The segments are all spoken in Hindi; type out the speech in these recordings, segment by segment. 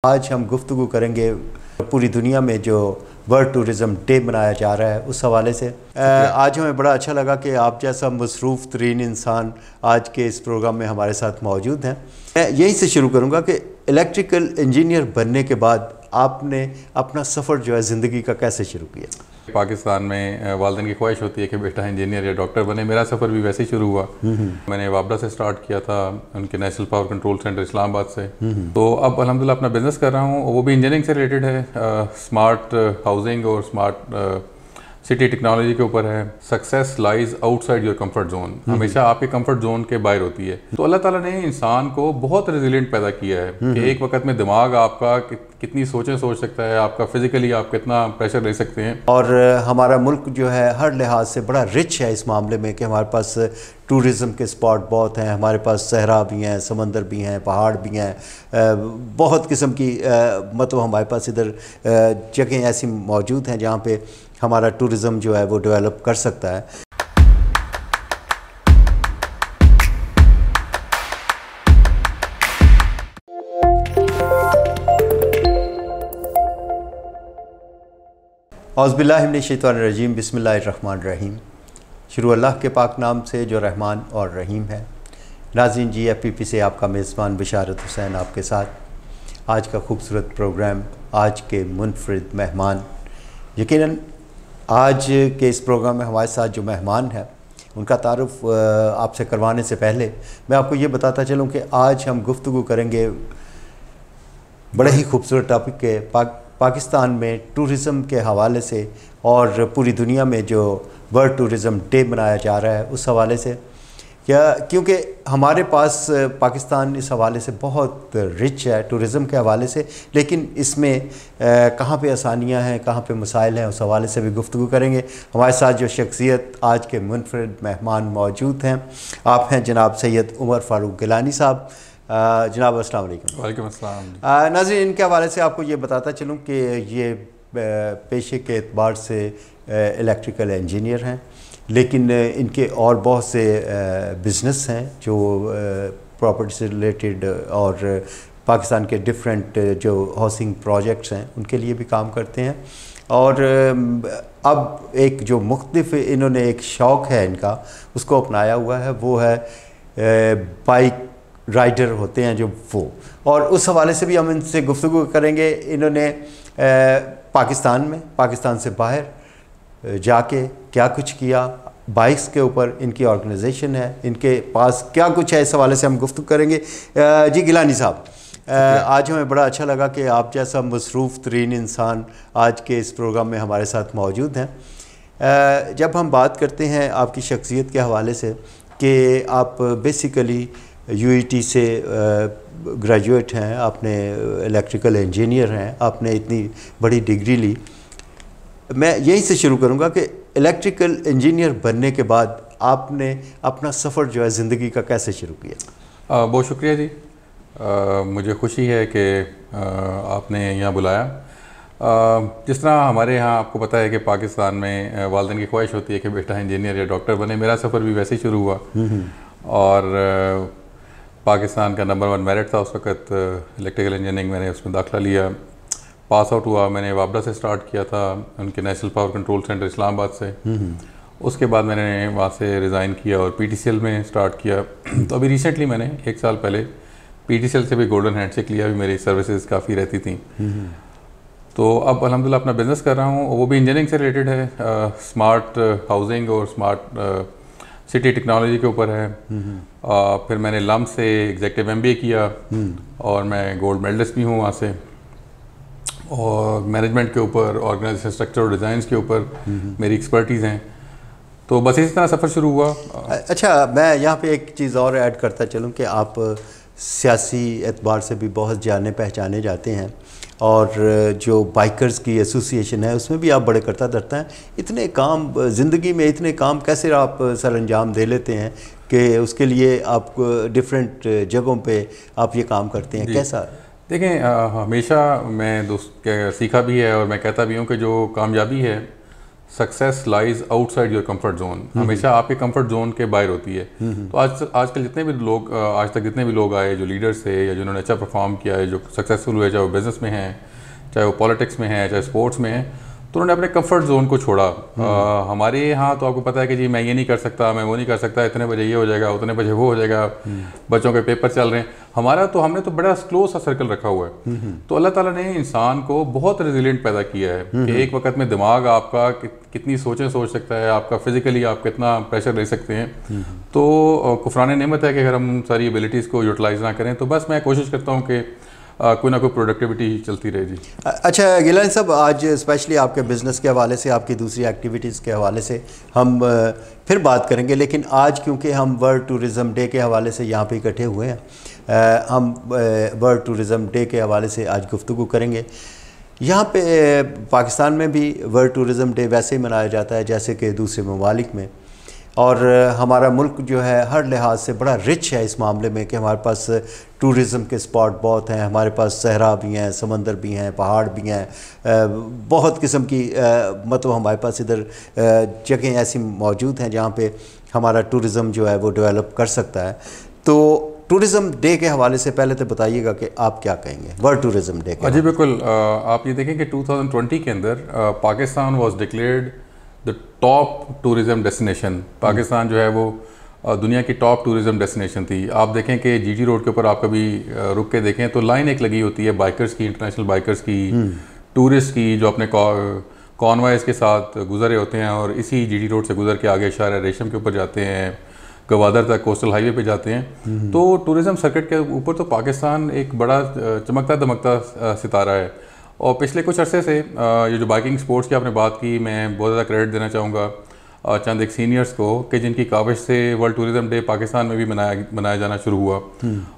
आज हम गुफ्तगू करेंगे पूरी दुनिया में जो वर्ल्ड टूरिज़म डे मनाया जा रहा है उस हवाले से। आज हमें बड़ा अच्छा लगा कि आप जैसा मसरूफ़ तरीन इंसान आज के इस प्रोग्राम में हमारे साथ मौजूद हैं। मैं यहीं से शुरू करूँगा कि इलेक्ट्रिकल इंजीनियर बनने के बाद आपने अपना सफ़र जो है ज़िंदगी का कैसे शुरू किया? पाकिस्तान में वालिदैन की ख्वाहिश होती है कि बेटा इंजीनियर या डॉक्टर बने। मेरा सफ़र भी वैसे ही शुरू हुआ। मैंने वाबडा से स्टार्ट किया था, उनके national power control centre Islamabad से। तो अब अल्हम्दुलिल्लाह अपना बिज़नेस कर रहा हूँ, वो भी इंजीनियरिंग से रिलेटेड है। स्मार्ट हाउसिंग और स्मार्ट सिटी टेक्नोलॉजी के ऊपर है। Success lies outside your comfort zone, हमेशा आपके कंफर्ट जोन के बाहर होती है। तो अल्लाह ताला ने इंसान को बहुत रेजिलिएंट पैदा किया है कि एक वक्त में दिमाग आपका कितनी सोचें सोच सकता है, आपका फिजिकली आप कितना प्रेशर ले सकते हैं। और हमारा मुल्क जो है हर लिहाज से बड़ा रिच है इस मामले में कि हमारे पास टूरिज़म के स्पॉट बहुत हैं, हमारे पास सहरा भी हैं, समंदर भी हैं, पहाड़ भी हैं, बहुत किस्म की मतलब हमारे पास इधर जगह ऐसी मौजूद हैं जहाँ पे हमारा टूरिज़म जो है वो डेवलप कर सकता है। औज़ुबिल्लाहि मिनश्शैतानिर्रजीम, बिस्मिल्लाहिर्रहमानिर्रहीम। शुरू अल्लाह के पाक नाम से जो रहमान और रहीम है। नाज़रीन जी, FPP से आपका मेज़बान बिशारत हुसैन आपके साथ। आज का खूबसूरत प्रोग्राम, आज के मुनफरिद मेहमान। यकीनन आज के इस प्रोग्राम में हमारे साथ जो मेहमान है उनका तारुफ आपसे करवाने से पहले मैं आपको ये बताता चलूँ कि आज हम गुफ्तगू करेंगे बड़े ही खूबसूरत टॉपिक के पाकिस्तान में टूरिज़म के हवाले से और पूरी दुनिया में जो वर्ल्ड टूरिज़म डे मनाया जा रहा है उस हवाले से। क्योंकि हमारे पास पाकिस्तान इस हवाले से बहुत रिच है टूरिज़म के हवाले से, लेकिन इसमें कहाँ पे आसानियाँ हैं, कहाँ पे मसाइल हैं, उस हवाले से भी गुफ्तगू करेंगे। हमारे साथ जो शख्सियत आज के मुनफरिद मेहमान मौजूद हैं, आप हैं जनाब सैयद उमर फ़ारूक गिलानी साहब। जनाब अस्सलाम वालेकुम। वालेकुम अस्सलाम। नाज़रीन, इनके हवाले से आपको ये बताता चलूँ कि ये पेशे के एतबार से इलेक्ट्रिकल इंजीनियर हैं, लेकिन इनके और बहुत से बिज़नेस हैं जो प्रॉपर्टी से रिलेटेड और पाकिस्तान के डिफरेंट जो हाउसिंग प्रोजेक्ट्स हैं उनके लिए भी काम करते हैं। और अब एक जो मुख्तलिफ इन्होंने एक शौक़ है इनका, उसको अपनाया हुआ है, वो है बाइक राइडर होते हैं जो वो। और उस हवाले से भी हम इनसे गुफ्तगू करेंगे। इन्होंने पाकिस्तान से बाहर जाके क्या कुछ किया, बाइक्स के ऊपर इनकी ऑर्गेनाइजेशन है, इनके पास क्या कुछ है, इस हवाले से हम गुफ्तगू करेंगे। जी गिलानी साहब, आज हमें बड़ा अच्छा लगा कि आप जैसा मसरूफ़ तरीन इंसान आज के इस प्रोग्राम में हमारे साथ मौजूद हैं। जब हम बात करते हैं आपकी शख्सियत के हवाले से कि आप बेसिकली UET से ग्रेजुएट हैं, आपने इलेक्ट्रिकल इंजीनियर हैं, आपने इतनी बड़ी डिग्री ली। मैं यहीं से शुरू करूंगा कि इलेक्ट्रिकल इंजीनियर बनने के बाद आपने अपना सफ़र जो है ज़िंदगी का कैसे शुरू किया? बहुत शुक्रिया जी। मुझे खुशी है कि आपने यहाँ बुलाया। जिस तरह हमारे यहाँ आपको पता है कि पाकिस्तान में वालिदैन की ख्वाहिश होती है कि बेटा इंजीनियर या डॉक्टर बने। मेरा सफ़र भी वैसे ही शुरू हुआ और पाकिस्तान का नंबर 1 मेरिट था उस वक़्त इलेक्ट्रिकल इंजीनियरिंग। मैंने उसमें दाखिला लिया, पास आउट हुआ। मैंने वाबडा से स्टार्ट किया था, उनके national power control centre Islamabad से। उसके बाद मैंने वहाँ से रिज़ाइन किया और PTCL में स्टार्ट किया। तो अभी रिसेंटली मैंने 1 साल पहले PTCL से भी गोल्डन हैंडशेक लिया, भी मेरी सर्विसेज काफ़ी रहती थी। तो अब अल्हम्दुलिल्लाह अपना बिज़नेस कर रहा हूँ, वो भी इंजीनियरिंग से रिलेटेड है। स्मार्ट हाउसिंग और स्मार्ट सिटी टेक्नोलॉजी के ऊपर है। फिर मैंने लम्ब से एग्जेक्टिव MBA किया और मैं गोल्ड मेडलिस्ट भी हूँ वहाँ से। और मैनेजमेंट के ऊपर, ऑर्गेनाइजेशन स्ट्रक्चर और डिज़ाइंस के ऊपर मेरी एक्सपर्टीज़ हैं। तो बस इसी तरह सफ़र शुरू हुआ। अच्छा, मैं यहाँ पे एक चीज़ और ऐड करता चलूँ कि आप सियासी एतबार से भी बहुत जाने पहचाने जाते हैं और जो बाइकर्स की एसोसिएशन है उसमें भी आप बड़े करता धरता हैं। इतने काम ज़िंदगी में, इतने काम कैसे आप सर अंजाम दे लेते हैं कि उसके लिए आप डिफरेंट जगहों पे आप ये काम करते हैं, कैसा? देखें, हमेशा मैं दोस्त सीखा भी है और मैं कहता भी हूँ कि जो कामयाबी है success lies outside your comfort zone, हमेशा आपके कंफर्ट जोन के बाहर होती है। तो आजकल जितने भी लोग आज तक जितने भी लोग आए जो लीडर्स थे या जिन्होंने अच्छा परफॉर्म किया है, जो सक्सेसफुल हुए, चाहे वो बिजनेस में हैं, चाहे वो पॉलिटिक्स में हैं, चाहे स्पोर्ट्स में हैं, तो उन्होंने अपने कंफर्ट जोन को छोड़ा। हमारे यहाँ तो आपको पता है कि जी मैं ये नहीं कर सकता, मैं वो नहीं कर सकता, इतने बजे ये हो जाएगा, उतने बजे वो हो जाएगा, बच्चों के पेपर चल रहे हैं। हमने तो बड़ा क्लोज सा सर्कल रखा हुआ है। तो अल्लाह ताला ने इंसान को बहुत रेजिलिएंट पैदा किया है कि एक वक्त में दिमाग आपका कितनी सोचें सोच सकता है, आपका फिजिकली आप कितना प्रेशर ले सकते हैं। तो कुफरान नेमत है कि अगर हम सारी एबिलिटीज़ को यूटिलाइज ना करें, तो बस मैं कोशिश करता हूँ कि कोई ना कोई प्रोडक्टिविटी चलती रहे जी। अच्छा गिलानी साहब, आज स्पेशली आपके बिज़नेस के हवाले से, आपकी दूसरी एक्टिविटीज़ के हवाले से हम फिर बात करेंगे, लेकिन आज क्योंकि हम वर्ल्ड टूरिज़म डे के हवाले से यहाँ पे इकट्ठे हुए हैं, हम वर्ल्ड टूरिज़म डे के हवाले से आज गुफ्तगू करेंगे। यहाँ पे पाकिस्तान में भी वर्ल्ड टूरिज़म डे वैसे ही मनाया जाता है जैसे कि दूसरे ममालिक में, और हमारा मुल्क जो है हर लिहाज से बड़ा रिच है इस मामले में कि हमारे पास टूरिज़म के स्पॉट बहुत हैं, हमारे पास सहरा भी हैं, समंदर भी हैं, पहाड़ भी हैं, बहुत किस्म की मतलब हमारे पास इधर जगह ऐसी मौजूद हैं जहाँ पे हमारा टूरिज़म जो है वो डेवलप कर सकता है। तो टूरिज़म डे के हवाले से पहले तो बताइएगा कि आप क्या कहेंगे वर्ल्ड टूरिज़म डे के। जी बिल्कुल, आप ये देखें कि 2020 के अंदर Pakistan was declared the top tourism destination. Pakistan जो है वो दुनिया की टॉप टूरिज़म डेस्टिनेशन थी। आप देखें कि जीटी रोड के ऊपर आप कभी रुक के देखें तो लाइन एक लगी होती है बाइकर्स की, इंटरनेशनल बाइकर्स की, टूरिस्ट की, जो अपने कॉन्वॉयज़ के साथ गुजरे होते हैं और इसी जीटी रोड से गुजर के आगे शारा रेशम के ऊपर जाते हैं, गवादर तक कोस्टल हाईवे पे जाते हैं। तो टूरिज़म सर्किट के ऊपर तो पाकिस्तान एक बड़ा चमकता दमकता सितारा है। और पिछले कुछ अरसे से ये जो बाइकिंग स्पोर्ट्स की आपने बात की, मैं बहुत ज़्यादा क्रेडिट देना चाहूँगा चंद एक सीनियर्स को कि जिनकी काविश से वर्ल्ड टूरिज़म डे पाकिस्तान में भी मनाया जाना शुरू हुआ।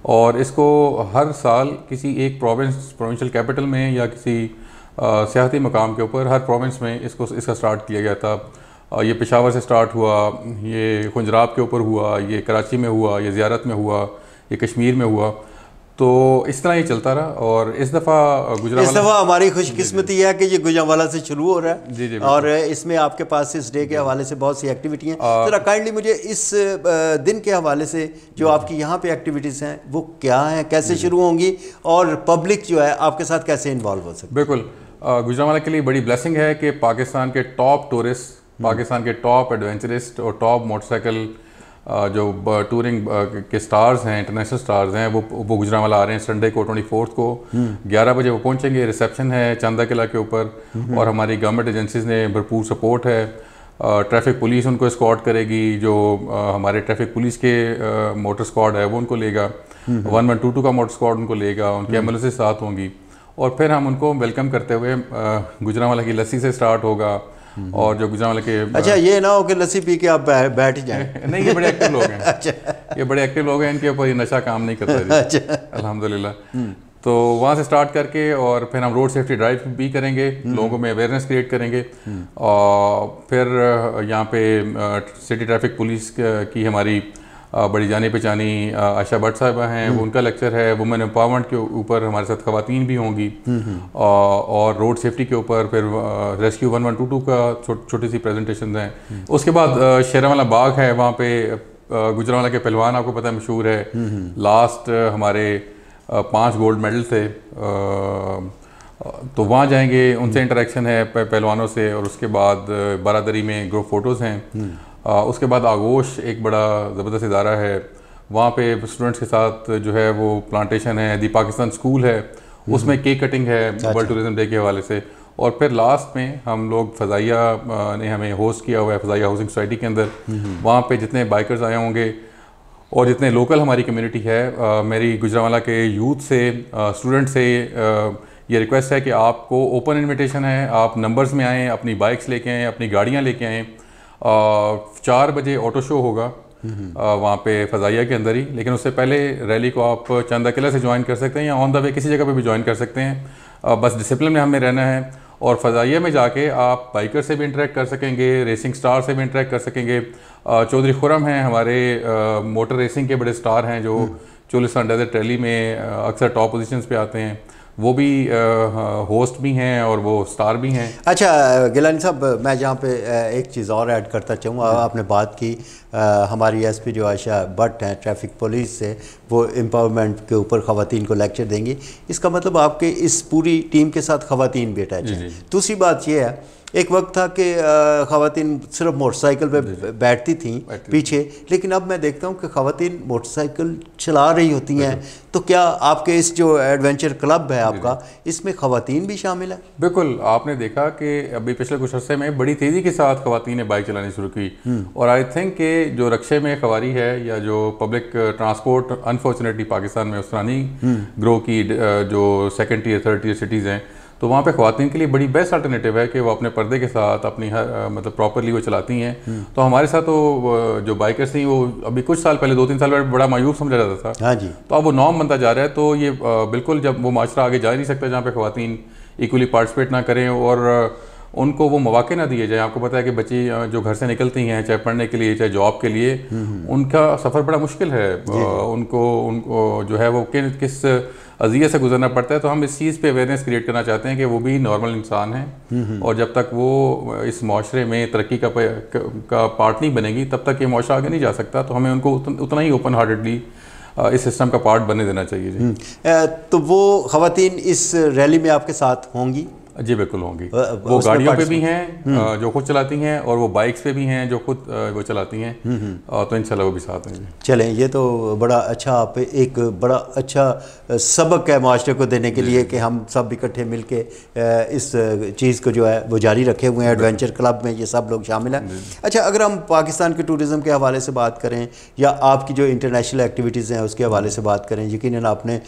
और इसको हर साल किसी एक प्रोविंशियल कैपिटल में या किसी सियाहती मकाम के ऊपर हर प्रोविंस में इसका स्टार्ट किया गया था। ये पेशावर से स्टार्ट हुआ, ये खुंजराब के ऊपर हुआ, ये कराची में हुआ, ये ज़ियारत में हुआ, ये कश्मीर में हुआ। तो इस तरह ही चलता रहा। और इस दफ़ा हमारी खुशकिस्मती है कि ये गुजरांवाला से शुरू हो रहा है। जी और इसमें आपके पास इस डे के हवाले से बहुत सी एक्टिविटी हैं। जरा काइंडली मुझे इस दिन के हवाले से जो आपकी यहाँ पे एक्टिविटीज़ हैं वो क्या हैं, कैसे शुरू होंगी और पब्लिक जो है आपके साथ कैसे इन्वॉल्व हो सकती है। बिल्कुल, गुजरांवाला के लिए बड़ी ब्लेसिंग है कि पाकिस्तान के टॉप टूरिस्ट, पाकिस्तान के टॉप एडवेंचरिस्ट और टॉप मोटरसाइकिल जो टूरिंग के स्टार्स हैं, इंटरनेशनल स्टार्स हैं, वो गुजरांवाला आ रहे हैं संडे को 24 को 11 बजे वो पहुंचेंगे। रिसेप्शन है चांदा किला के ऊपर और हमारी गवर्नमेंट एजेंसीज ने भरपूर सपोर्ट है। ट्रैफिक पुलिस उनको एस्कॉर्ट करेगी, जो हमारे ट्रैफिक पुलिस के मोटर स्क्वाड है वो उनको लेगा, 1122 का मोटर स्क्वाड उनको लेगा, उनकी एम्बुलेंसेज साथ होंगी। और फिर हम उनको वेलकम करते हुए गुजरांवाला की लस्सी से स्टार्ट होगा। और जो गुजरांवाला के अच्छा ये ना हो कि लस्सी पी के आप बैठ जाएं। नहीं, ये बड़े एक्टिव लोग हैं। अच्छा, ये बड़े एक्टिव लोग हैं, इनके ऊपर ये नशा काम नहीं करता। अच्छा, अल्हम्दुलिल्लाह। तो वहाँ से स्टार्ट करके और फिर हम रोड सेफ्टी ड्राइव भी करेंगे, लोगों में अवेयरनेस क्रिएट करेंगे। और फिर यहाँ पे सिटी ट्रैफिक पुलिस की हमारी बड़ी जानी पहचानी आशा भट्ट साहिबा हैं, वो उनका लेक्चर है। वुमेन एम्पावरमेंट के ऊपर हमारे साथ खवातीन भी होंगी और रोड सेफ्टी के ऊपर फिर रेस्क्यू 1122 का छोटी सी प्रेजेंटेशन हैं। उसके बाद शेरावाला बाग है, वहाँ पे गुजरांवाला के पहलवान आपको पता है मशहूर है। लास्ट हमारे 5 गोल्ड मेडल थे, तो वहाँ जाएंगे, उनसे इंटरेक्शन है पहलवानों से। और उसके बाद बारादरी में ग्रुप फ़ोटोज़ हैं। उसके बाद आगोश एक बड़ा ज़बरदस्त इदारा है, वहाँ पे स्टूडेंट्स के साथ जो है वो प्लांटेशन है। दी पाकिस्तान स्कूल है, उसमें केक कटिंग है वर्ल्ड टूरिज़म डे के हवाले से। और फिर लास्ट में हम लोग फ़ज़ाइया ने हमें होस्ट किया हुआ है, फ़ज़ाइया हाउसिंग सोसाइटी के अंदर। वहाँ पे जितने बाइकर्स आए होंगे और जितने लोकल हमारी कम्युनिटी है, मेरी गुजरांवाला के यूथ से, स्टूडेंट से ये रिक्वेस्ट है कि आपको ओपन इन्विटेशन है, आप नंबर्स में आएँ, अपनी बाइक्स लेके आएँ, अपनी गाड़ियाँ लेके आएँ। 4 बजे ऑटो शो होगा वहाँ पे फ़ज़ाइया के अंदर ही, लेकिन उससे पहले रैली को आप चंदा किला से ज्वाइन कर सकते हैं या ऑन द वे किसी जगह पे भी ज्वाइन कर सकते हैं। बस डिसिप्लिन में हमें रहना है। और फ़ज़ाइया में जाके आप बाइकर से भी इंटरेक्ट कर सकेंगे, रेसिंग स्टार से भी इंटरेक्ट कर सकेंगे। चौधरी खुरम हैं हमारे मोटर रेसिंग के बड़े स्टार हैं, जो चोलिस्तान डेजर्ट रैली में अक्सर टॉप पोजीशंस पे आते हैं। वो भी होस्ट भी हैं और वो स्टार भी हैं। अच्छा गिलानी साहब, मैं जहाँ पे एक चीज़ और ऐड करता चाहूँगा। आपने बात की हमारी एसपी जो आयशा भट्ट हैं ट्रैफिक पुलिस से, वो एम्पावरमेंट के ऊपर ख़वातीन को लेक्चर देंगी। इसका मतलब आपके इस पूरी टीम के साथ ख़वातीन भी अटैच हैं। दूसरी बात ये है, एक वक्त था कि ख़वातीन सिर्फ मोटरसाइकिल पे बैठती थीं पीछे, लेकिन अब मैं देखता हूँ कि ख़वातीन मोटरसाइकिल चला रही होती हैं। तो क्या आपके इस जो एडवेंचर क्लब है आपका, इसमें ख़वातीन भी शामिल है? बिल्कुल, आपने देखा कि अभी पिछले कुछ अर्से में बड़ी तेज़ी के साथ ख़वातीन ने बाइक चलानी शुरू की। और आई थिंक कि जो रक्शे में सवारी है या जो पब्लिक ट्रांसपोर्ट अनफॉर्चुनेटली पाकिस्तान में उस तरह नहीं ग्रो की, जो second tier third tier cities हैं, तो वहाँ पे ख़वातीन के लिए बड़ी बेस्ट अल्टरनेटिव है कि वो अपने पर्दे के साथ अपनी मतलब प्रॉपरली वो चलाती हैं। तो हमारे साथ तो जो बाइकर्स थी वो अभी कुछ साल पहले 2-3 साल पहले बड़ा मायूब समझा जाता था। हाँ जी। तो अब वो नॉर्म बनता जा रहा है। तो ये बिल्कुल, जब वो माशरा आगे जा नहीं सकता जहाँ पे ख़वातीन इक्वली पार्टिसिपेट ना करें और उनको वो मौके ना दिए जाए। आपको पता है कि बच्ची जो घर से निकलती हैं, चाहे पढ़ने के लिए चाहे जॉब के लिए, उनका सफ़र बड़ा मुश्किल है। उनको जो है वो किस अज़ियत से गुजरना पड़ता है। तो हम इस चीज़ पे अवेयरनेस क्रिएट करना चाहते हैं कि वो भी नॉर्मल इंसान हैं और जब तक वो इस माशरे में तरक्की का पार्ट नहीं बनेगी तब तक ये माशरा आगे नहीं जा सकता। तो हमें उनको उतना ही ओपन हार्टेडली इस सिस्टम का पार्ट बनने देना चाहिए जी। तो वो ख़वातीन इस रैली में आपके साथ होंगी? जी बिल्कुल होंगी। वो गाड़ियों पे भी हैं जो खुद चलाती हैं और वो बाइक्स पे भी हैं जो खुद वो चलाती हैं। तो इंशाल्लाह वो भी साथ हैं। चलें, ये तो बड़ा अच्छा, आप एक बड़ा अच्छा सबक है माशरे को देने के लिए कि हम सब इकट्ठे मिल के इस चीज़ को जो है वो जारी रखे हुए हैं। एडवेंचर क्लब में ये सब लोग शामिल हैं। अच्छा, अगर हम पाकिस्तान के टूरिज़म के हवाले से बात करें या आपकी जो इंटरनेशनल एक्टिविटीज़ हैं उसके हवाले से बात करें, यकीनन आपने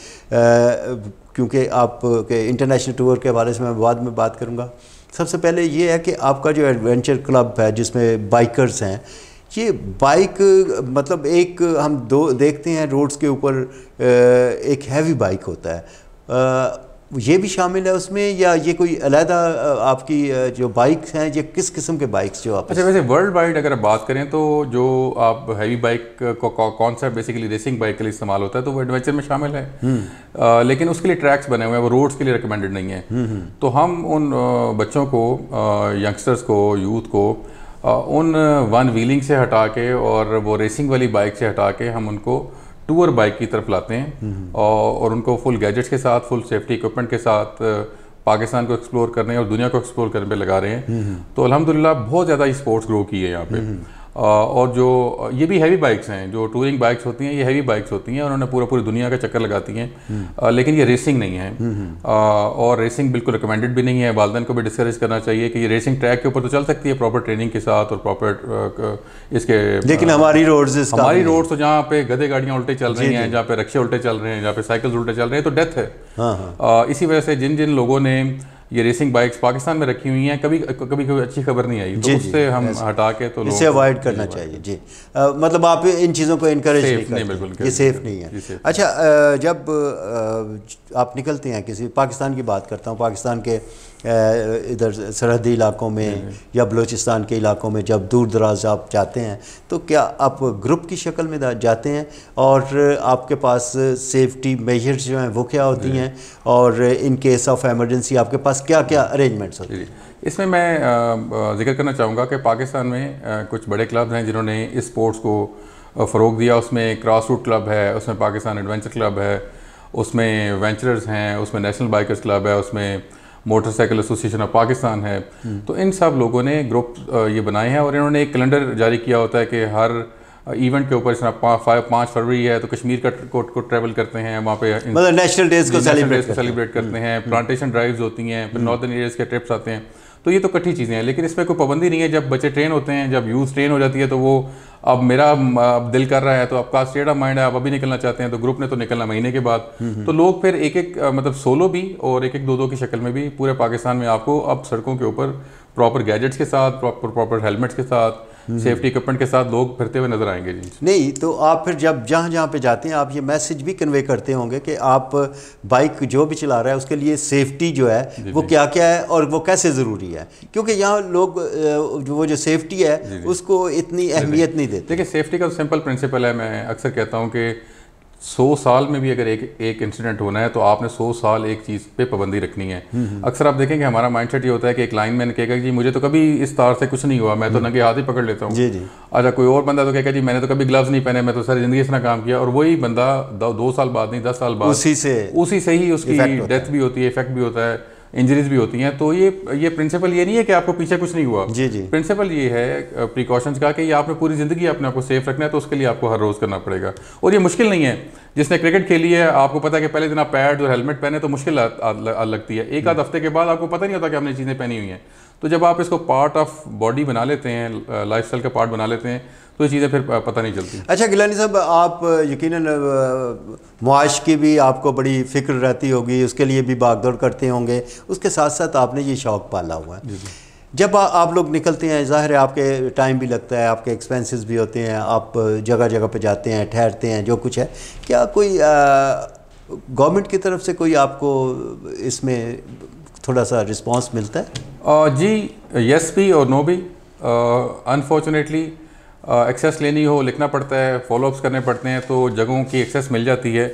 क्योंकि आप के इंटरनेशनल टूर के हवाले से मैं बाद में बात करूंगा। सबसे पहले ये है कि आपका जो एडवेंचर क्लब है जिसमें बाइकर्स हैं, ये बाइक मतलब एक हम देखते हैं रोड्स के ऊपर एक हैवी बाइक होता है, ये भी शामिल है उसमें या ये कोई अलहदा आपकी जो बाइक्स हैं, ये किस किस्म के बाइक्स जो आप? अच्छा, वैसे वर्ल्ड वाइड अगर बात करें तो जो आप हैवी बाइक को कॉन्सेप्ट बेसिकली रेसिंग बाइक के लिए इस्तेमाल होता है तो वो एडवेंचर में शामिल है। लेकिन उसके लिए ट्रैक्स बने हुए हैं, वो रोड्स के लिए रिकमेंडेड नहीं है। तो हम उन बच्चों को, यंगस्टर्स को, यूथ को उन वन व्हीलिंग से हटा के और वो रेसिंग वाली बाइक से हटा के हम उनको टूर बाइक की तरफ लाते हैं और उनको फुल गैजेट्स के साथ, फुल सेफ्टी इक्विपमेंट के साथ पाकिस्तान को एक्सप्लोर करने और दुनिया को एक्सप्लोर करने पे लगा रहे हैं। तो अल्हम्दुलिल्लाह बहुत ज़्यादा ये स्पोर्ट्स ग्रो की है यहाँ पे। और जो ये भी हैवी बाइक्स हैं, जो टूरिंग बाइक्स होती हैं, ये हैवी बाइक्स होती हैं, उन्होंने पूरी दुनिया का चक्कर लगाती हैं। लेकिन ये रेसिंग नहीं है और रेसिंग बिल्कुल रिकमेंडेड भी नहीं है। वालिदैन को भी डिस्करेज करना चाहिए कि ये रेसिंग ट्रैक के ऊपर तो चल सकती है प्रॉपर ट्रेनिंग के साथ और प्रॉपर इसके, लेकिन हमारी रोड्स तो जहाँ पे गधे गाड़ियाँ उल्टे चल रही हैं, जहाँ पे रिक्शे उल्टे चल रहे हैं, जहाँ पे साइकिल उल्टे चल रहे हैं, तो डेथ है। इसी वजह से जिन जिन लोगों ने ये रेसिंग बाइक्स पाकिस्तान में रखी हुई हैं, कभी अच्छी खबर नहीं आई, तो उससे हम हटा के तो इसे अवॉइड करना चाहिए जी। मतलब आप इन चीज़ों को इनकरेज नहीं करते, बिल्कुल ये सेफ नहीं है। अच्छा, जब आप निकलते हैं किसी, पाकिस्तान की बात करता हूँ, पाकिस्तान के इधर सरहदी इलाकों में या बलूचिस्तान के इलाकों में जब दूर दराज आप जाते हैं तो क्या आप ग्रुप की शक्ल में जाते हैं और आपके पास सेफ्टी मेजर्स जो हैं वो क्या होती हैं और इन केस ऑफ एमरजेंसी आपके पास क्या क्या अरेंजमेंट्स होते हैं? इसमें मैं जिक्र करना चाहूँगा कि पाकिस्तान में कुछ बड़े क्लब हैं जिन्होंने इस स्पोर्ट्स को फ़रोग दिया। उसमें क्रॉस रूट क्लब है, उसमें पाकिस्तान एडवेंचर क्लब है, उसमें वेंचरर्स हैं, उसमें नेशनल बाइकर्स क्लब है, उसमें मोटरसाइकिल एसोसिएशन ऑफ पाकिस्तान है। तो इन सब लोगों ने ग्रुप ये बनाए हैं और इन्होंने एक कैलेंडर जारी किया होता है कि हर इवेंट के ऊपर, इस तरह 5 फरवरी है तो कश्मीर को ट्रैवल करते हैं, वहाँ पे मतलब नेशनल डेज को सेलिब्रेट करते हैं, प्लांटेशन ड्राइव्स होती हैं, फिर नॉर्दर्न एरियाज़ के ट्रिप्स आते हैं। तो ये तो कट्ठी चीज़ें हैं, लेकिन इसमें कोई पाबंदी नहीं है। जब बच्चे ट्रेन होते हैं, जब यूथ ट्रेन हो जाती है, तो वो अब मेरा दिल कर रहा है, तो आपका स्टेट ऑफ माइंड है, आप अभी निकलना चाहते हैं, तो ग्रुप ने तो निकलना महीने के बाद। तो लोग फिर एक मतलब सोलो भी और एक दो की शक्ल में भी पूरे पाकिस्तान में आपको अब सड़कों के ऊपर प्रॉपर गैजेट्स के साथ, प्रॉपर हेलमेट्स के साथ, सेफ्टी इक्विपमेंट के साथ लोग फिरते हुए नजर आएंगे जी। नहीं तो आप फिर जब जहाँ पे जाते हैं आप ये मैसेज भी कन्वे करते होंगे कि आप बाइक जो भी चला रहा है उसके लिए सेफ्टी जो है वो क्या क्या है और वो कैसे ज़रूरी है, क्योंकि यहाँ लोग वो जो सेफ्टी है उसको इतनी अहमियत नहीं देते। देखिए, सेफ्टी का तो सिंपल प्रिंसिपल है, मैं अक्सर कहता हूँ कि 100 साल में भी अगर एक इंसिडेंट होना है तो आपने 100 साल एक चीज़ पे पाबंदी रखनी है। अक्सर आप देखेंगे हमारा माइंडसेट ये होता है कि एक लाइनमैन कहेगा जी मुझे तो कभी इस तार से कुछ नहीं हुआ, मैं तो नंगे हाथ ही पकड़ लेता हूँ। जी जी। अच्छा, कोई और बंदा तो कहेगा जी मैंने तो कभी ग्लव्स नहीं पहने, मैं तो सारी ज़िंदगी इतना काम किया, और वही बंदा 2 साल बाद नहीं 10 साल बाद उसी से ही उसकी डेथ भी होती है, इफेक्ट भी होता है, इंजरीज भी होती हैं। तो ये प्रिंसिपल ये नहीं है कि आपको पीछे कुछ नहीं हुआ। जी जी। प्रिंसिपल ये है प्रिकॉशंस का कि ये आपने पूरी ज़िंदगी अपने आप को सेफ रखना है, तो उसके लिए आपको हर रोज़ करना पड़ेगा। और ये मुश्किल नहीं है। जिसने क्रिकेट खेली है आपको पता है कि पहले दिन आप पैड और हेलमेट पहने तो मुश्किल लगती है, एक आध हफ्ते के बाद आपको पता नहीं होता कि आपने चीज़ें पहनी हुई हैं। तो जब आप इसको पार्ट ऑफ बॉडी बना लेते हैं, लाइफस्टाइल का पार्ट बना लेते हैं, तो ये चीज़ें फिर पता नहीं चलती। अच्छा गिलानी साहब, आप यकीनन मुआश की भी आपको बड़ी फ़िक्र रहती होगी, उसके लिए भी भागदौड़ करते होंगे, उसके साथ साथ आपने ये शौक़ पाला हुआ है। जब आप लोग निकलते हैं, ज़ाहिर है आपके टाइम भी लगता है, आपके एक्सपेंसेस भी होते हैं, आप जगह जगह पे जाते हैं, ठहरते हैं, जो कुछ है, क्या कोई गवर्नमेंट की तरफ से कोई आपको इसमें थोड़ा सा रिस्पांस मिलता है? जी, यस भी और नो भी। अनफॉर्चुनेटली एक्सेस लेनी हो, लिखना पड़ता है, फॉलोअप्स करने पड़ते हैं, तो जगहों की एक्सेस मिल जाती है।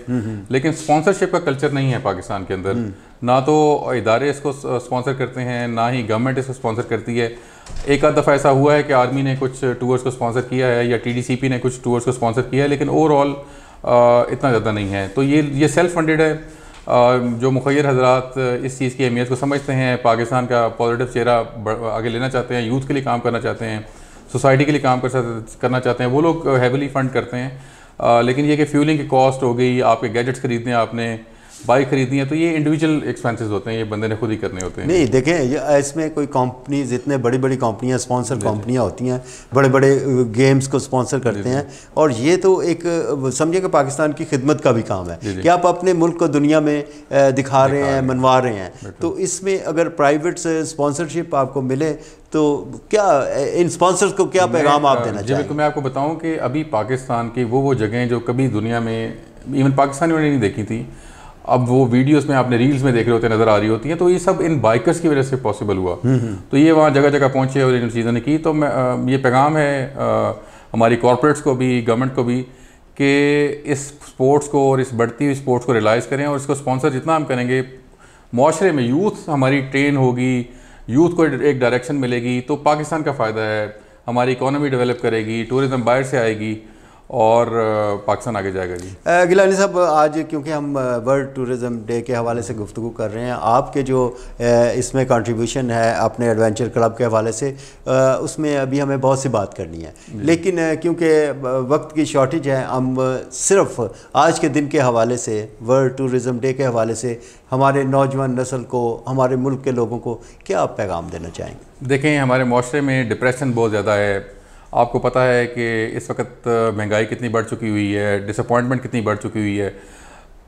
लेकिन स्पॉन्सरशिप का कल्चर नहीं है पाकिस्तान के अंदर। ना तो इदारे इसको स्पॉन्सर करते हैं, ना ही गवर्नमेंट इसको स्पॉन्सर करती है। एक आध दफ़ा ऐसा हुआ है कि आर्मी ने कुछ टूर्स को स्पॉन्सर किया है या TDCP ने कुछ टूर्स को स्पॉन्सर किया है, लेकिन ओवरऑल इतना ज़्यादा नहीं है। तो ये सेल्फ फंडेड है। जो मुखय्यर हजरात इस चीज़ की अहमियत को समझते हैं, पाकिस्तान का पॉजिटिव चेहरा आगे लेना चाहते हैं, यूथ के लिए काम करना चाहते हैं, सोसाइटी के लिए काम करना चाहते हैं, वो लोग हैविली फंड करते हैं। लेकिन ये कि फ्यूलिंग की कॉस्ट हो गई, आपके गैजेट्स खरीदने, आपने बाइक खरीदनी है, तो ये इंडिविजुअल एक्सपेंसेस होते हैं, ये बंदे ने खुद ही करने होते हैं। नहीं देखें, इसमें कोई कंपनीज, इतने बड़ी बड़ी कंपनियां, स्पॉन्सर कंपनियां होती हैं, बड़े बड़े गेम्स को स्पॉन्सर करते हैं, और ये तो एक समझिए कि पाकिस्तान की खिदमत का भी काम है कि आप अपने मुल्क को दुनिया में दिखा रहे हैं, मनवा रहे हैं। तो इसमें अगर प्राइवेट से स्पॉन्सरशिप आपको मिले तो क्या इन स्पॉन्सर्स को क्या पैगाम आप देना चाहिए? तो मैं आपको बताऊं कि अभी पाकिस्तान की वो जगहें जो कभी दुनिया में इवन पाकिस्तानियों ने नहीं देखी थी, अब वो वीडियोस में आपने रील्स में देख रहे होते नज़र आ रही होती हैं, तो ये सब इन बाइकर्स की वजह से पॉसिबल हुआ। तो ये वहाँ जगह जगह पहुँचे और इन चीज़ों ने की। तो मैं ये पैगाम है हमारी कॉरपोरेट्स को भी, गवर्नमेंट को भी, कि इस स्पोर्ट्स को और इस बढ़ती हुई स्पोर्ट्स को रियलाइज़ करें, और इसको स्पॉन्सर जितना हम करेंगे, माशरे में यूथ हमारी ट्रेन होगी, यूथ को एक डायरेक्शन मिलेगी, तो पाकिस्तान का फ़ायदा है, हमारी इकोनॉमी डेवलप करेगी, टूरिज़म बाहर से आएगी और पाकिस्तान आगे जाएगा। जी गिलानी साहब, आज क्योंकि हम वर्ल्ड टूरिज़म डे के हवाले से गुफ्तगू कर रहे हैं, आपके जो इसमें कंट्रीब्यूशन है अपने एडवेंचर क्लब के हवाले से, उसमें अभी हमें बहुत सी बात करनी है, लेकिन क्योंकि वक्त की शॉर्टेज है, हम सिर्फ आज के दिन के हवाले से, वर्ल्ड टूरिज़म डे के हवाले से हमारे नौजवान नस्ल को, हमारे मुल्क के लोगों को क्या आप पैगाम देना चाहेंगे? देखें, हमारे माशरे में डिप्रेशन बहुत ज़्यादा है। आपको पता है कि इस वक्त महंगाई कितनी बढ़ चुकी हुई है, डिसअपॉइंटमेंट कितनी बढ़ चुकी हुई है।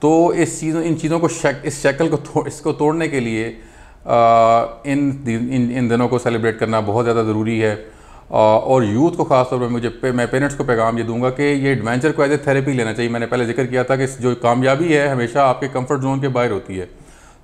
तो इन चीज़ों को इस शक्ल को इसको तोड़ने के लिए इन दिनों को सेलिब्रेट करना बहुत ज़्यादा ज़रूरी है। और यूथ को ख़ास तौर पर मैं पेरेंट्स को पैगाम ये दूंगा कि ये एडवेंचर को एज ए थेरेपी लेना चाहिए। मैंने पहले जिक्र किया था कि जो कामयाबी है हमेशा आपके कंफर्ट जोन के बाहर होती है।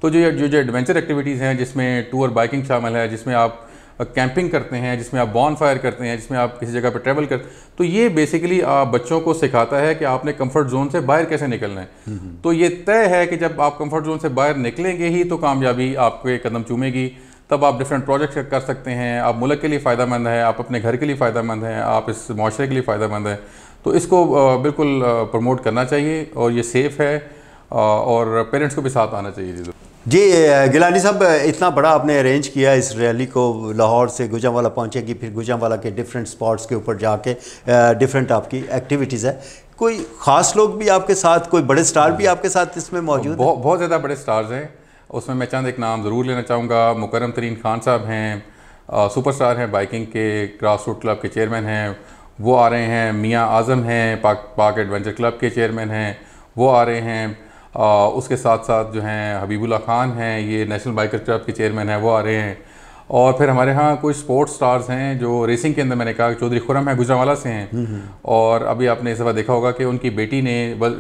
तो जो एडवेंचर एक्टिविटीज़ हैं, जिसमें टूर बाइकिंग शामिल है, जिसमें आप कैंपिंग करते हैं, जिसमें आप बॉन फायर करते हैं, जिसमें आप किसी जगह पर ट्रैवल करते, तो ये बेसिकली बच्चों को सिखाता है कि आपने कंफर्ट जोन से बाहर कैसे निकलना है। तो ये तय है कि जब आप कंफर्ट जोन से बाहर निकलेंगे ही तो कामयाबी आपके कदम चूमेगी, तब आप डिफरेंट प्रोजेक्ट्स कर सकते हैं, आप मुल्क के लिए फ़ायदेमंद हैं, आप अपने घर के लिए फ़ायदेमंद हैं, आप इस माशरे के लिए फ़ायदेमंद हैं। तो इसको बिल्कुल प्रमोट करना चाहिए, और ये सेफ़ है, और पेरेंट्स को भी साथ आना चाहिए। जी गिलानी साहब, इतना बड़ा आपने अरेंज किया इस रैली को, लाहौर से गुजरांवाला पहुंचेगी, फिर गुजरांवाला के डिफरेंट स्पॉट्स के ऊपर जाके डिफरेंट आपकी एक्टिविटीज़ है। कोई ख़ास लोग भी आपके साथ, कोई बड़े स्टार भी आपके साथ इसमें मौजूद हैं? बहुत ज़्यादा बड़े स्टार्स हैं। उसमें मैं चंद एक नाम ज़रूर लेना चाहूँगा। मुकर्रम तरीन खान साहब हैं, सुपरस्टार हैं, बाइकिंग के ग्रास रूट क्लब के चेयरमैन हैं, वो आ रहे हैं। मियाँ आज़म हैं, पाक एडवेंचर क्लब के चेयरमैन हैं, वो आ रहे हैं। उसके साथ साथ जो हैं हबीबुल्ला खान हैं, ये नेशनल बाइकर क्लब के चेयरमैन हैं, वो आ रहे हैं। और फिर हमारे यहाँ कुछ स्पोर्ट्स स्टार्स हैं जो रेसिंग के अंदर, मैंने कहा चौधरी खुरम है, गुजरांवाला से हैं। और अभी आपने इस दफ़ा देखा होगा कि उनकी बेटी ने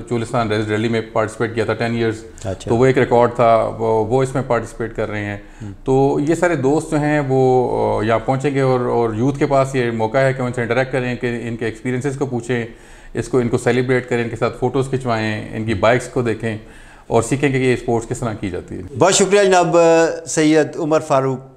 चोलिस्तान रेस रैली में पार्टिसिपेट किया था 10 ईयर्स। अच्छा। तो वो एक रिकॉर्ड था, वो इसमें पार्टिसिपेट कर रहे हैं। तो ये सारे दोस्त जो हैं वो यहाँ पहुँचेंगे, और यूथ के पास ये मौका है कि उनसे इंटरेक्ट करें, कि इनके एक्सपीरियंसेस को पूछें, इनको सेलिब्रेट करें, इनके साथ फ़ोटोज़ खिंचवाएँ, इनकी बाइक्स को देखें और सीखें कि ये स्पोर्ट्स किस तरह की जाती है। बहुत शुक्रिया जनाब सैयद उमर फारूक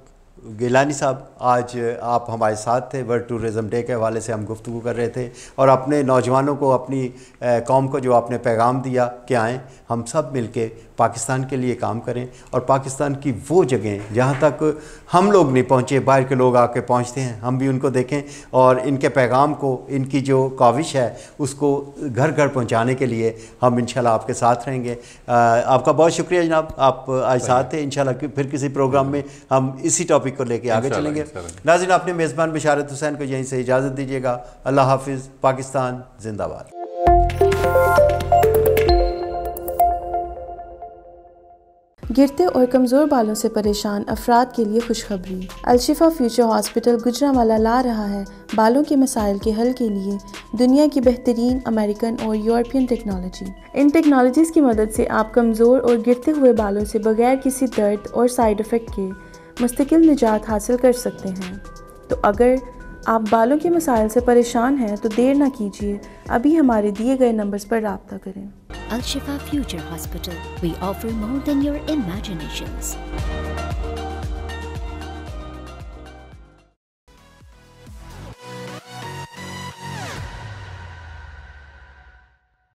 गिलानी साहब, आज आप हमारे साथ थे। वर्ल्ड टूरिज़म डे के हवाले से हम गुफ्तगू कर रहे थे और अपने नौजवानों को, अपनी कौम को जो आपने पैगाम दिया कि आएँ हम सब मिलके पाकिस्तान के लिए काम करें और पाकिस्तान की वो जगह जहाँ तक हम लोग नहीं पहुँचे, बाहर के लोग आके पहुँचते हैं, हम भी उनको देखें और इनके पैगाम को, इनकी जो काविश है उसको घर घर पहुँचाने के लिए हम इंशाल्लाह आपके साथ रहेंगे। आपका बहुत शुक्रिया जनाब, आप आज साथ थे। इंशाल्लाह फिर किसी प्रोग्राम में हम इसी टॉपिक को लेके आगे चलेंगे। नाज़रीन, अपने मेज़बान बिशारत हुसैन को यहीं से इजाज़त दीजिएगा। अल्लाह हाफिज़। पाकिस्तान जिंदाबाद। गिरते और कमज़ोर बालों से परेशान अफराद के लिए खुशखबरी। अलशिफा फ्यूचर हॉस्पिटल गुजरांवाला ला रहा है बालों के मसाइल के हल के लिए दुनिया की बेहतरीन अमेरिकन और यूरोपियन टेक्नोलॉजी। इन टेक्नोलॉजीज़ की मदद से आप कमज़ोर और गिरते हुए बालों से बगैर किसी दर्द और साइड इफ़ेक्ट के मुस्तकिल निजात हासिल कर सकते हैं। तो अगर आप बालों के मसाइल से परेशान हैं तो देर ना कीजिए, अभी हमारे दिए गए नंबर्स पर राब्ता करें। Al Shifa Future Hospital. We offer more than your imaginations.